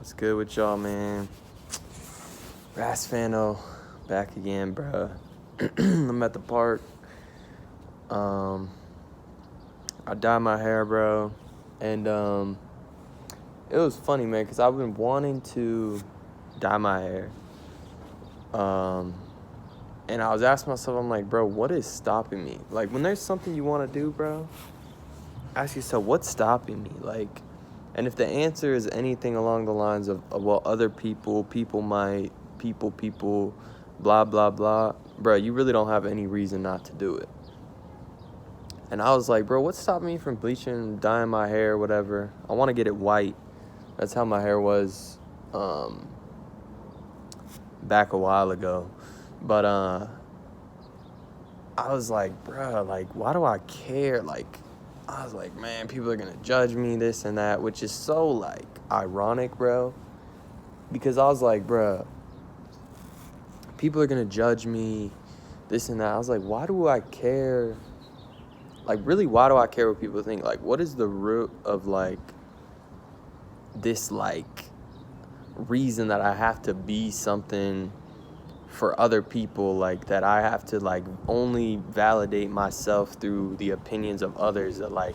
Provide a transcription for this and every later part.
What's good with y'all, man? Ras Phanto, back again, bro. I'm at the park. I dyed my hair, bro, and it was funny, man, because I've been wanting to dye my hair. And I was asking myself, I'm like, bro, what is stopping me? Like, when there's something you want to do, bro, ask yourself, what's stopping me? Like, and if the answer is anything along the lines of well, other people might, people, blah, blah, blah, bro, you really don't have any reason not to do it. And I was like, bro, what's stopping me from bleaching, dyeing my hair, whatever? I want to get it white. That's how my hair was back a while ago. But I was like, bro, like, why do I care? Like, I was like, man, people are going to judge me, this and that, which is so, like, ironic, bro. Because I was like, bro, people are going to judge me, this and that. I was like, why do I care? Like, really, why do I care what people think? Like, what is the root of, like, this, like, reason that I have to be something for other people, like, that I have to, like, only validate myself through the opinions of others, that, like,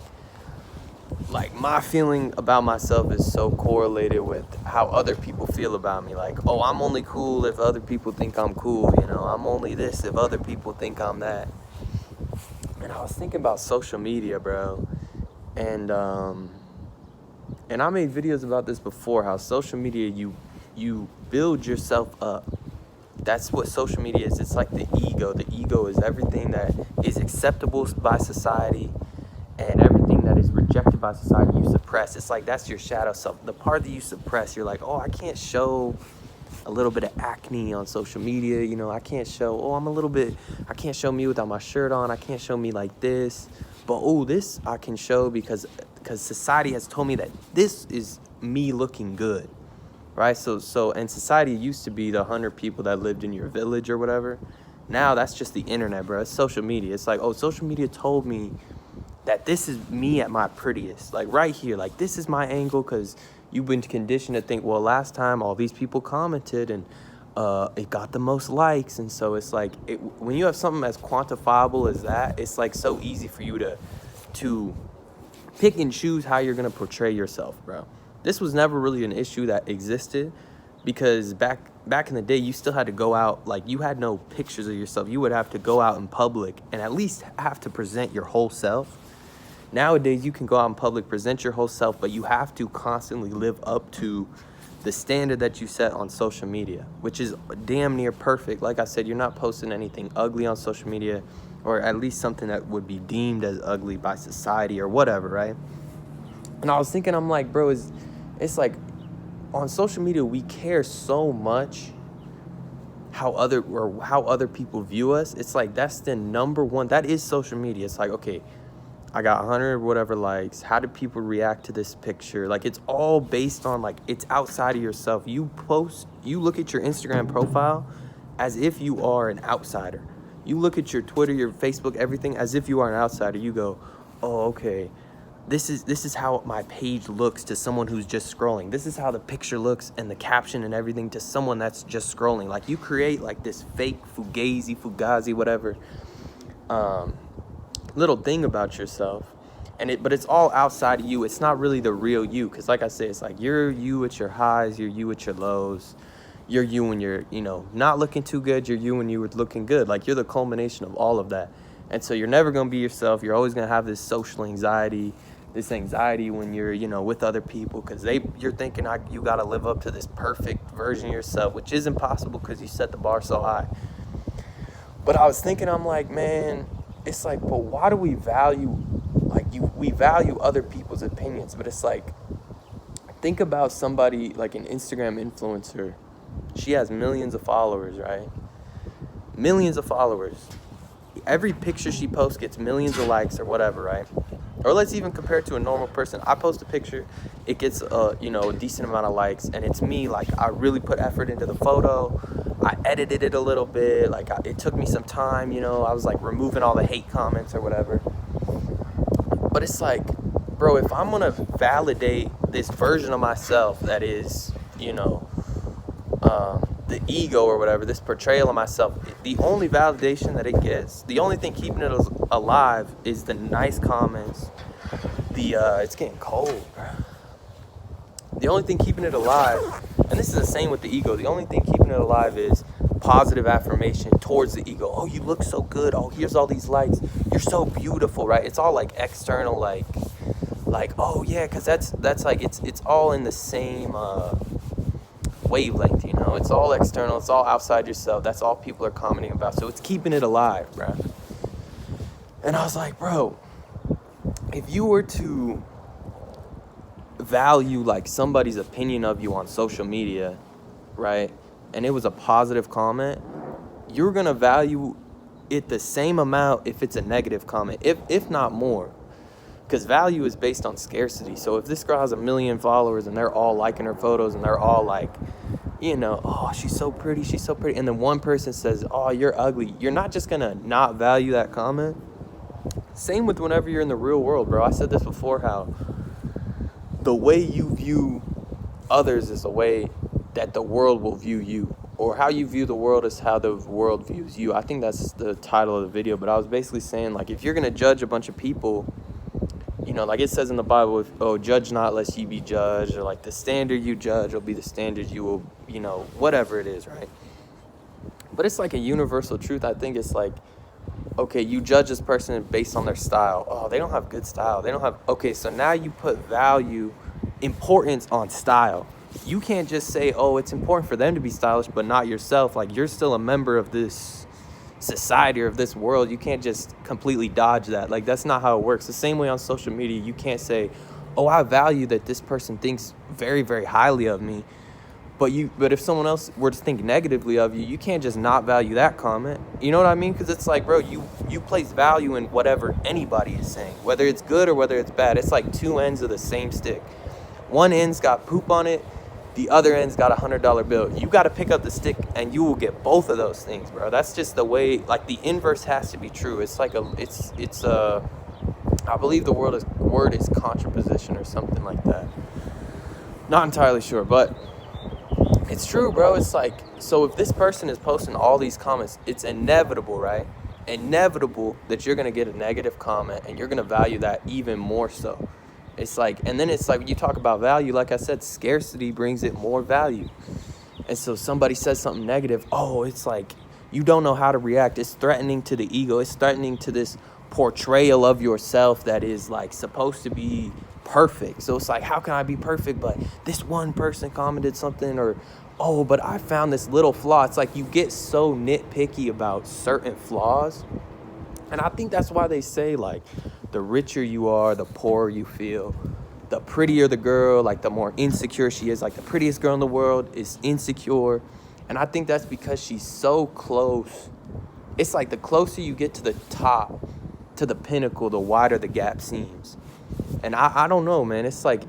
my feeling about myself is so correlated with how other people feel about me. Like, oh, I'm only cool if other people think I'm cool, you know? I'm only this if other people think I'm that. And I was thinking about social media, bro, and I made videos about this before, how social media, you build yourself up. That's what social media is. It's like the ego. The ego is everything that is acceptable by society, and everything that is rejected by society, you suppress. It's like that's your shadow self. The part that you suppress, you're like, oh, I can't show a little bit of acne on social media, you know, I can't show, I can't show me without my shirt on, I can't show me like this, but oh, this I can show because society has told me that this is me looking good, right? So and society used to be the 100 people that lived in your village or whatever. Now that's just the internet, bro. It's social media. It's like, oh, social media told me that this is me at my prettiest, like right here, like this is my angle, because you've been conditioned to think, well, last time all these people commented and it got the most likes. And so it's like, when you have something as quantifiable as that, it's like so easy for you to pick and choose how you're going to portray yourself, bro. This was never really an issue that existed, because back in the day, you still had to go out, like you had no pictures of yourself. You would have to go out in public and at least have to present your whole self. Nowadays, you can go out in public, present your whole self, but you have to constantly live up to the standard that you set on social media, which is damn near perfect. Like I said, you're not posting anything ugly on social media, or at least something that would be deemed as ugly by society or whatever, right? And I was thinking, I'm like, bro, it's like on social media, we care so much how other people view us. It's like that's the number one. That is social media. It's like, okay, I got 100 whatever likes. How do people react to this picture? Like, it's all based on, like, it's outside of yourself. You look at your Instagram profile as if you are an outsider. You look at your Twitter, your Facebook, everything as if you are an outsider. You go, oh, okay, this is how my page looks to someone who's just scrolling. This is how the picture looks and the caption and everything to someone that's just scrolling. Like, you create, like, this fake fugazi, whatever, little thing about yourself, but it's all outside of you. It's not really the real you, because like I say, it's like you're you at your highs, you're you at your lows, you're you when you're, you know, not looking too good, you're you when you were looking good. Like, you're the culmination of all of that. And so you're never going to be yourself. You're always going to have this social anxiety, when you're, you know, with other people, because you're thinking you got to live up to this perfect version of yourself, which is impossible because you set the bar so high. But I was thinking, I'm like, man, it's like, but why do we value, we value other people's opinions? But it's like, think about somebody like an Instagram influencer. She has millions of followers, right? Millions of followers. Every picture she posts gets millions of likes or whatever, right? Or let's even compare it to a normal person. I post a picture, it gets a decent amount of likes, and it's me. Like, I really put effort into the photo. I edited it a little bit. Like, it took me some time, you know. I was like removing all the hate comments or whatever. But it's like, bro, if I'm gonna validate this version of myself that is you know, the ego or whatever, this portrayal of myself, the only validation that it gets, the only thing keeping it alive is the nice comments, it's getting cold, bro. The only thing keeping it alive, and this is the same with the ego, the only thing keeping it alive is positive affirmation towards the ego. Oh, you look so good. Oh, here's all these likes. You're so beautiful, right? It's all like external, like oh yeah, because that's like it's all in the same wavelength, you know. It's all external. It's all outside yourself. That's all people are commenting about. So it's keeping it alive, bro. And I was like, bro, if you were to value like somebody's opinion of you on social media, right, and it was a positive comment, you're gonna value it the same amount if it's a negative comment, if not more, because value is based on scarcity. So if this girl has 1 million followers and they're all liking her photos and they're all like, you know, oh, she's so pretty, and then one person says, oh, you're ugly, you're not just gonna not value that comment. Same with whenever you're in the real world, bro. I said this before, how the way you view others is the way that the world will view you, or how you view the world is how the world views you. I think that's the title of the video, but I was basically saying, like, if you're gonna judge a bunch of people, you know, like it says in the Bible, judge not lest ye be judged, or like the standard you judge will be the standard you will, you know, whatever it is, right? But it's like a universal truth. I think it's like, okay, you judge this person based on their style. Oh, they don't have good style. They don't have, okay, so now you put importance on style. You can't just say, oh, it's important for them to be stylish, but not yourself. Like, you're still a member of this society or of this world. You can't just completely dodge that. Like, that's not how it works. The same way on social media, you can't say, oh, I value that this person thinks very, very highly of me. But if someone else were to think negatively of you, you can't just not value that comment. You know what I mean? Because it's like, bro, you place value in whatever anybody is saying, whether it's good or whether it's bad. It's like two ends of the same stick. One end's got poop on it, the other end's got $100 bill. You got to pick up the stick and you will get both of those things, bro. That's just the way, like, the inverse has to be true. It's like I believe the word is contraposition or something like that. Not entirely sure, but it's true, bro. It's like, so if this person is posting all these comments, it's inevitable, right? Inevitable that you're going to get a negative comment and you're going to value that even more so. It's like, and then it's like, when you talk about value, like I said, scarcity brings it more value. And so somebody says something negative, oh, it's like, you don't know how to react. It's threatening to the ego. It's threatening to this portrayal of yourself that is like supposed to be perfect. So it's like, how can I be perfect, but this one person commented something, or oh, but I found this little flaw. It's like you get so nitpicky about certain flaws. And I think that's why they say, like, the richer you are, the poorer you feel. The prettier the girl, like, the more insecure she is. Like, the prettiest girl in the world is insecure. And I think that's because she's so close. It's like the closer you get to the top, to the pinnacle, the wider the gap seems. And I don't know, man. It's like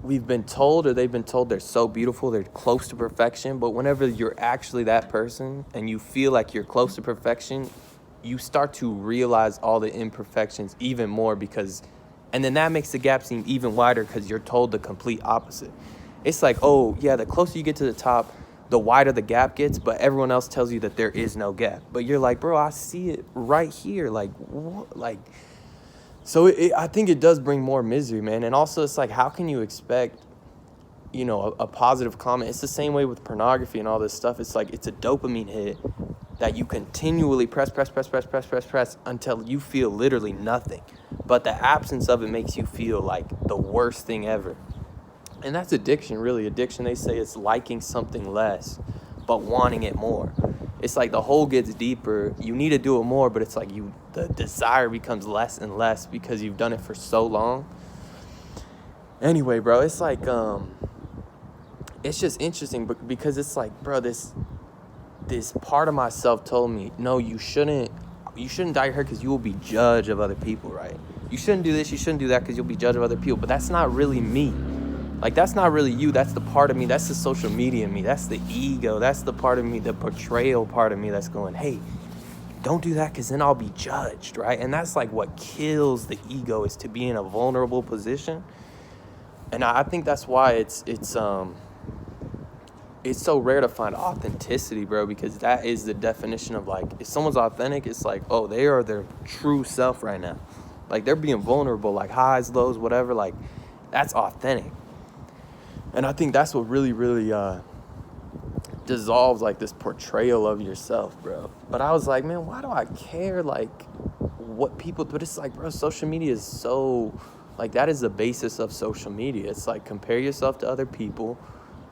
we've been told, or they've been told, they're so beautiful, they're close to perfection. But whenever you're actually that person and you feel like you're close to perfection, you start to realize all the imperfections even more, and then that makes the gap seem even wider because you're told the complete opposite. It's like, oh yeah, the closer you get to the top, the wider the gap gets, but everyone else tells you that there is no gap. But you're like, bro, I see it right here. Like, what? Like, so I think it does bring more misery, man. And also, it's like, how can you expect, you know, a positive comment? It's the same way with pornography and all this stuff. It's like, it's a dopamine hit that you continually press until you feel literally nothing. But the absence of it makes you feel like the worst thing ever. And that's addiction, really. Addiction, they say, it's liking something less, but wanting it more. It's like the hole gets deeper. You need to do it more, but it's like the desire becomes less and less because you've done it for so long. Anyway, bro, it's like, it's just interesting because it's like, bro, this part of myself told me, no, you shouldn't dye your hair because you will be judged of other people, right? You shouldn't do this, you shouldn't do that because you'll be judged of other people. But that's not really me. Like, that's not really you. That's the part of me. That's the social media me. That's the ego. That's the part of me, the portrayal part of me that's going, hey, don't do that because then I'll be judged, right? And that's like what kills the ego, is to be in a vulnerable position And I think that's why it's so rare to find authenticity, bro, because that is the definition of, like, if someone's authentic, it's like, oh, they are their true self right now. Like, they're being vulnerable, like highs, lows, whatever. Like, that's authentic. And I think that's what really, really dissolves, like, this portrayal of yourself, bro. But I was like, man, why do I care, like, what people... But it's like, bro, social media is so... Like, that is the basis of social media. It's like, compare yourself to other people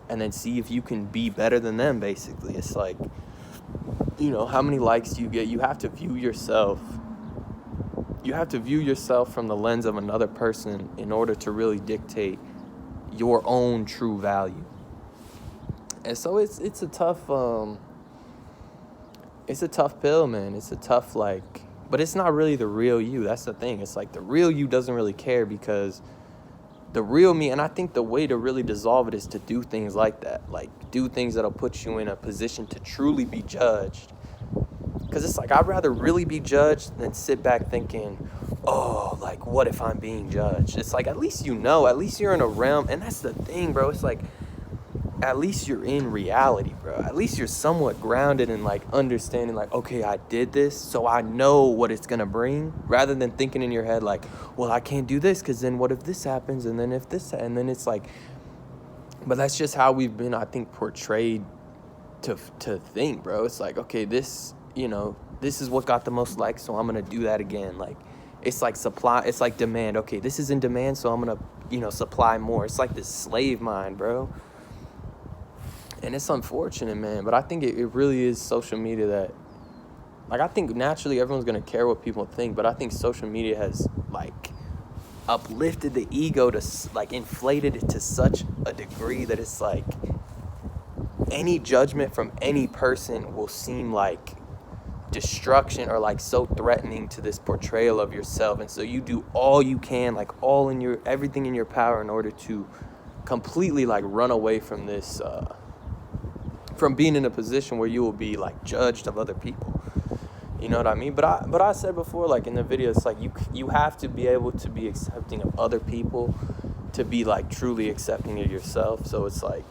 and then see if you can be better than them, basically. It's like, you know, how many likes do you get? You have to view yourself. You have to view yourself from the lens of another person in order to really dictate your own true value. And so it's a tough pill, man. It's a tough, like, but it's not really the real you. That's the thing. It's like the real you doesn't really care, because the real me, and I think the way to really dissolve it is to do things like that. Like, do things that'll put you in a position to truly be judged. Because it's like, I'd rather really be judged than sit back thinking, oh, like, what if I'm being judged? It's like, at least you know, at least you're in a realm. And that's the thing, bro. It's like, at least you're in reality, bro. At least you're somewhat grounded in, like, understanding, like, okay, I did this, so I know what it's gonna bring, rather than thinking in your head, like, well, I can't do this, because then what if this happens, and then if this, and then it's like, but that's just how we've been, I think, portrayed to think, bro. It's like, okay, this, you know, this is what got the most likes, so I'm gonna do that again. Like, it's like supply, it's like demand. Okay, this is in demand, so I'm gonna, you know, supply more. It's like this slave mind, bro. And it's unfortunate, man, but I think it really is social media that, like, I think naturally everyone's going to care what people think, but I think social media has, like, uplifted the ego to, like, inflated it to such a degree that it's like any judgment from any person will seem like destruction, or like so threatening to this portrayal of yourself. And so you do all you can, like, everything in your power in order to completely, like, run away from this, from being in a position where you will be, like, judged of other people. You know what I mean? But I said before, like, in the video, it's like you have to be able to be accepting of other people to be, like, truly accepting of yourself. So it's like,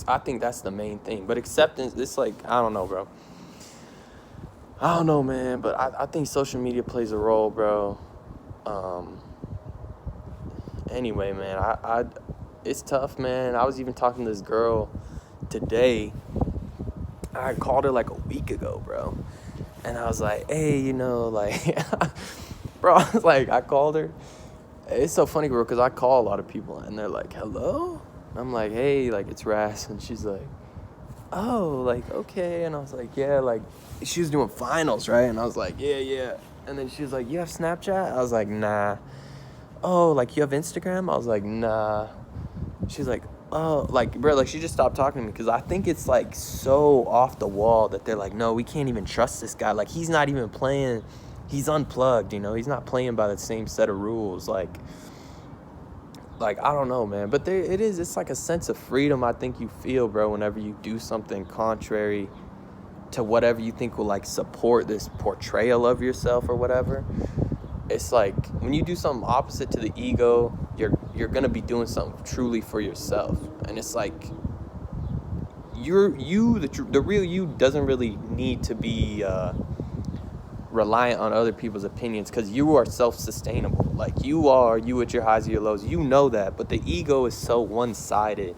I think that's the main thing. But acceptance, it's like, I don't know, bro. I don't know, man. But I think social media plays a role, bro. Anyway, man, it's tough, man. I was even talking to this girl today. I called her like a week ago, bro. And I was like, hey, you know, like, bro, I was like, I called her. It's so funny, bro, because I call a lot of people and they're like, hello? And I'm like, hey, like, it's Ras. And she's like, oh, like, okay. And I was like, yeah, like, she was doing finals, right? And I was like, yeah. And then she was like, you have Snapchat? I was like, nah. Oh, like, you have Instagram? I was like, nah. She's like, oh, like, bro, like, she just stopped talking to me because I think it's, like, so off the wall that they're like, no, we can't even trust this guy. Like, he's not even playing. He's unplugged, you know? He's not playing by the same set of rules. Like, I don't know, man. But it's like a sense of freedom I think you feel, bro, whenever you do something contrary to whatever you think will, like, support this portrayal of yourself or whatever. It's like when you do something opposite to the ego, you're gonna be doing something truly for yourself. And it's like the real you doesn't really need to be reliant on other people's opinions, because you are self-sustainable. Like, you at your highs and your lows, you know that. But the ego is so one-sided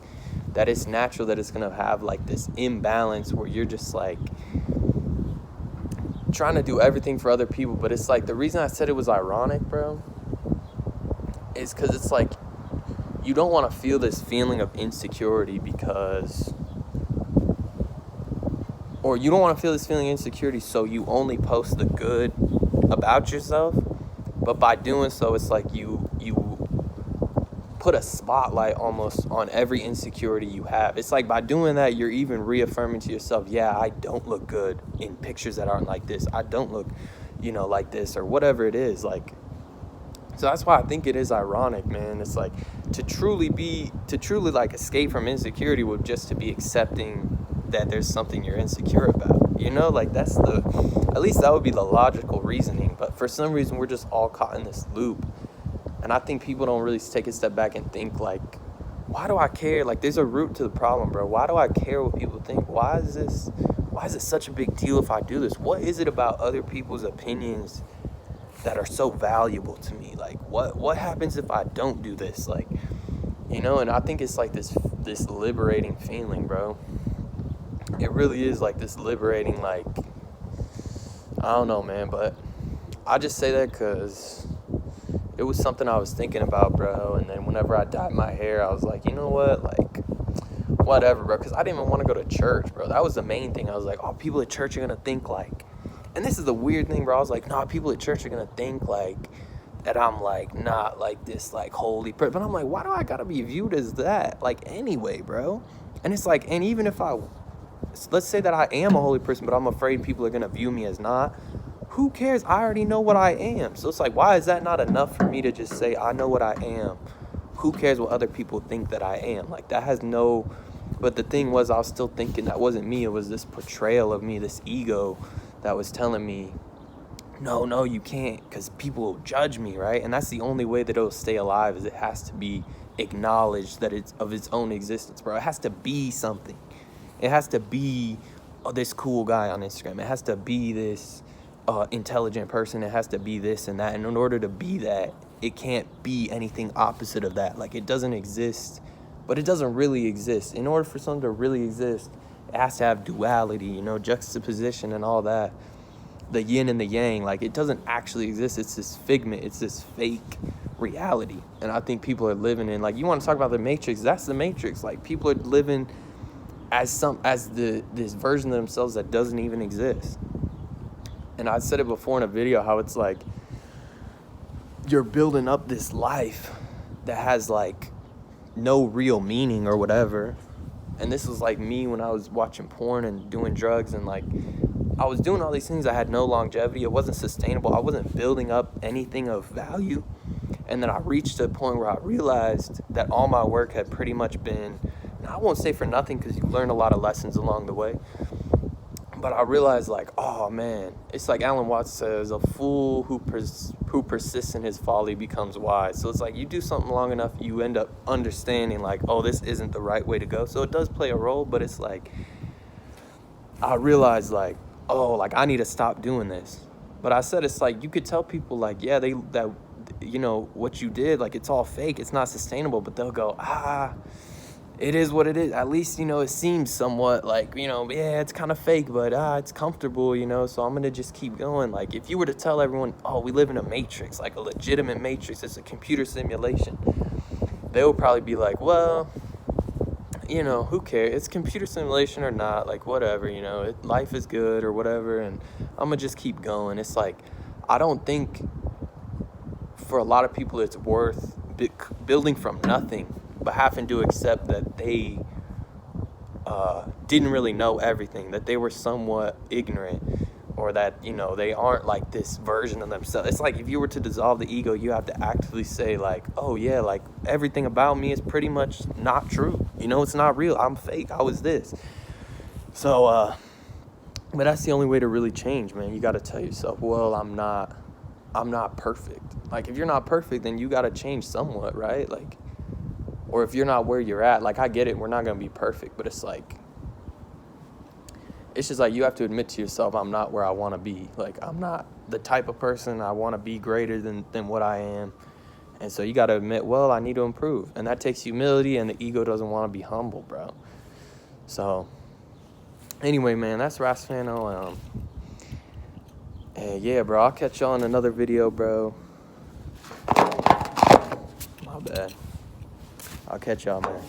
that it's natural that it's gonna have, like, this imbalance where you're just like trying to do everything for other people. But it's like, the reason I said it was ironic, bro, is because it's like you don't want to feel this feeling of insecurity or you don't want to feel this feeling of insecurity, so you only post the good about yourself. But by doing so, it's like you put a spotlight almost on every insecurity you have. It's like by doing that, you're even reaffirming to yourself, yeah, I don't look good in pictures that aren't like this. I don't look, you know, like this, or whatever it is. Like, so that's why I think it is ironic, man. It's like to truly like escape from insecurity would just to be accepting that there's something you're insecure about, you know? Like, at least that would be the logical reasoning. But for some reason, we're just all caught in this loop. And And I think people don't really take a step back and think, like, why do I care? Like, there's a root to the problem, bro. Why do I care what people think? Why is it such a big deal if I do this? What is it about other people's opinions that are so valuable to me? Like, what happens if I don't do this? Like, you know, and I think it's like this liberating feeling, bro. It really is like this liberating, like, I don't know, man, but I just say that because it was something I was thinking about, bro. And then whenever I dyed my hair, I was like, you know what, like, whatever, bro. Because I didn't even want to go to church, bro. That was the main thing. I was like, oh, people at church are going to think, like, and this is the weird thing, bro. I was like, nah, people at church are going to think, like, that I'm, like, not, like, this, like, holy person. But I'm like, why do I got to be viewed as that? Like, anyway, bro. And it's like, and even if let's say that I am a holy person, but I'm afraid people are going to view me as not, who cares? I already know what I am. So it's like, why is that not enough for me to just say, I know what I am? Who cares what other people think that I am? Like, that has no... But the thing was, I was still thinking that wasn't me. It was this portrayal of me, this ego that was telling me, no, you can't, because people will judge me, right? And that's the only way that it'll stay alive, is it has to be acknowledged that it's of its own existence, bro. It has to be something. It has to be this cool guy on Instagram. It has to be this intelligent person. It has to be this and that. And in order to be that, it can't be anything opposite of that. Like, it doesn't exist, but it doesn't really exist. In order for something to really exist, it has to have duality, you know, juxtaposition and all that. The yin and the yang, like, it doesn't actually exist. It's this figment. It's this fake reality. And I think people are living in, like, you want to talk about the Matrix, that's the Matrix. Like, people are living as this version of themselves that doesn't even exist. And I said it before in a video, how it's like you're building up this life that has, like, no real meaning or whatever. And this was like me when I was watching porn and doing drugs, and, like, I was doing all these things that had no longevity. It wasn't sustainable. I wasn't building up anything of value. And then I reached a point where I realized that all my work had pretty much been, and I won't say for nothing, because you learn a lot of lessons along the way, but I realized, like, oh man, it's like Alan Watts says, a fool who persists in his folly becomes wise. So it's like, you do something long enough, you end up understanding, like, oh, this isn't the right way to go. So it does play a role, but it's like, I realized, like, oh, like, I need to stop doing this. But I said, it's like, you could tell people, like, yeah, that you know, what you did, like, it's all fake, it's not sustainable, but they'll go, it is what it is. At least, you know, it seems somewhat like, you know, yeah, it's kind of fake, but it's comfortable, you know, so I'm going to just keep going. Like, if you were to tell everyone, oh, we live in a matrix, like a legitimate matrix, it's a computer simulation, they would probably be like, well, you know, who cares? It's computer simulation or not, like, whatever, you know, life is good or whatever, and I'm going to just keep going. It's like, I don't think for a lot of people it's worth building from nothing, but having to accept that they didn't really know everything, that they were somewhat ignorant, or that, you know, they aren't like this version of themselves. It's like, if you were to dissolve the ego, you have to actively say, like, oh yeah, like, everything about me is pretty much not true. You know, it's not real. I'm fake. I was this. So, but that's the only way to really change, man. You got to tell yourself, well, I'm not perfect. Like, if you're not perfect, then you got to change somewhat, right? Like, or if you're not where you're at, like, I get it, we're not going to be perfect, but it's like, it's just like, you have to admit to yourself, I'm not where I want to be. Like, I'm not the type of person I want to be greater than what I am. And so you got to admit, well, I need to improve. And that takes humility, and the ego doesn't want to be humble, bro. So, anyway, man, that's Ras Phanto. And yeah, bro, I'll catch y'all in another video, bro. My bad. I'll catch y'all, man.